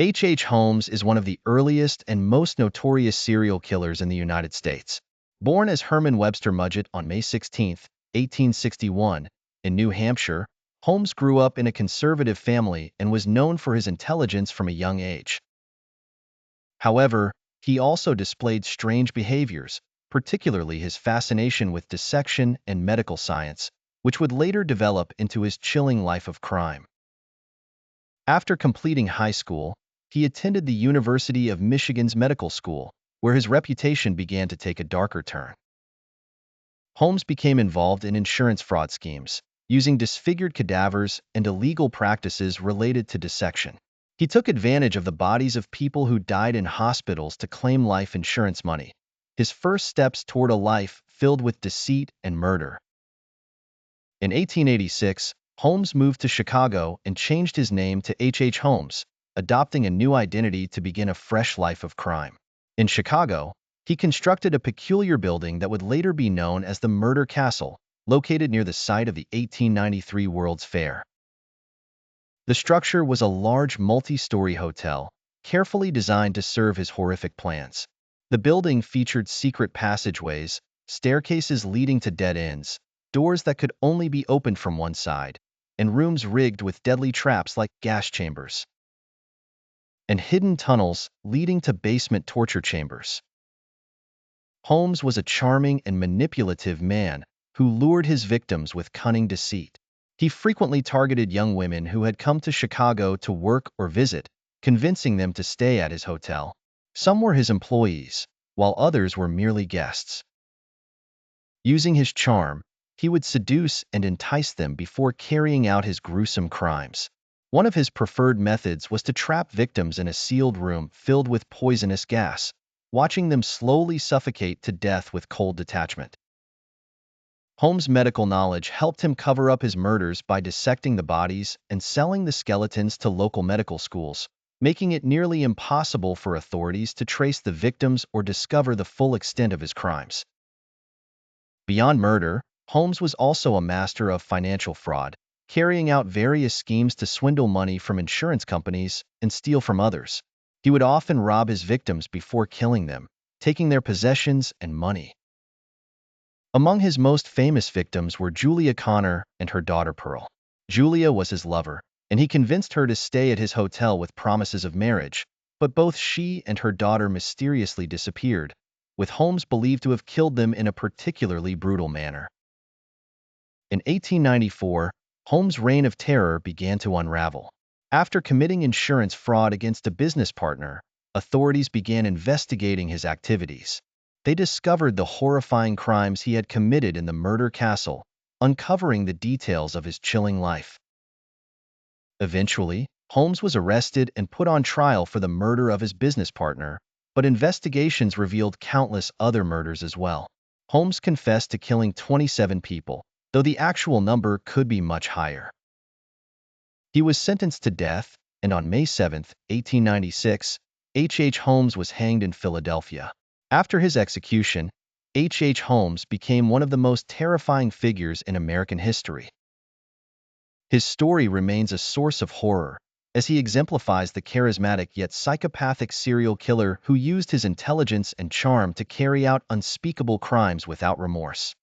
H. Holmes is one of the earliest and most notorious serial killers in the United States. Born as Herman Webster Mudgett on May 16, 1861, in New Hampshire, Holmes grew up in a conservative family and was known for his intelligence from a young age. However, he also displayed strange behaviors, particularly his fascination with dissection and medical science, which would later develop into his chilling life of crime. After completing high school, he attended the University of Michigan's medical school, where his reputation began to take a darker turn. Holmes became involved in insurance fraud schemes, using disfigured cadavers and illegal practices related to dissection. He took advantage of the bodies of people who died in hospitals to claim life insurance money, his first steps toward a life filled with deceit and murder. In 1886, Holmes moved to Chicago and changed his name to H. Holmes, adopting a new identity to begin a fresh life of crime. In Chicago, he constructed a peculiar building that would later be known as the Murder Castle, located near the site of the 1893 World's Fair. The structure was a large multi-story hotel, carefully designed to serve his horrific plans. The building featured secret passageways, staircases leading to dead ends, doors that could only be opened from one side, and rooms rigged with deadly traps like gas chambers, and hidden tunnels leading to basement torture chambers. Holmes was a charming and manipulative man who lured his victims with cunning deceit. He frequently targeted young women who had come to Chicago to work or visit, convincing them to stay at his hotel. Some were his employees, while others were merely guests. Using his charm, he would seduce and entice them before carrying out his gruesome crimes. One of his preferred methods was to trap victims in a sealed room filled with poisonous gas, watching them slowly suffocate to death with cold detachment. Holmes' medical knowledge helped him cover up his murders by dissecting the bodies and selling the skeletons to local medical schools, making it nearly impossible for authorities to trace the victims or discover the full extent of his crimes. Beyond murder, Holmes was also a master of financial fraud, carrying out various schemes to swindle money from insurance companies and steal from others. He would often rob his victims before killing them, taking their possessions and money. Among his most famous victims were Julia Connor and her daughter Pearl. Julia was his lover, and he convinced her to stay at his hotel with promises of marriage, but both she and her daughter mysteriously disappeared, with Holmes believed to have killed them in a particularly brutal manner. In 1894, Holmes' reign of terror began to unravel. After committing insurance fraud against a business partner, authorities began investigating his activities. They discovered the horrifying crimes he had committed in the Murder Castle, uncovering the details of his chilling life. Eventually, Holmes was arrested and put on trial for the murder of his business partner, but investigations revealed countless other murders as well. Holmes confessed to killing 27 people, though the actual number could be much higher. He was sentenced to death, and on May 7, 1896, H. Holmes was hanged in Philadelphia. After his execution, H. Holmes became one of the most terrifying figures in American history. His story remains a source of horror, as he exemplifies the charismatic yet psychopathic serial killer who used his intelligence and charm to carry out unspeakable crimes without remorse.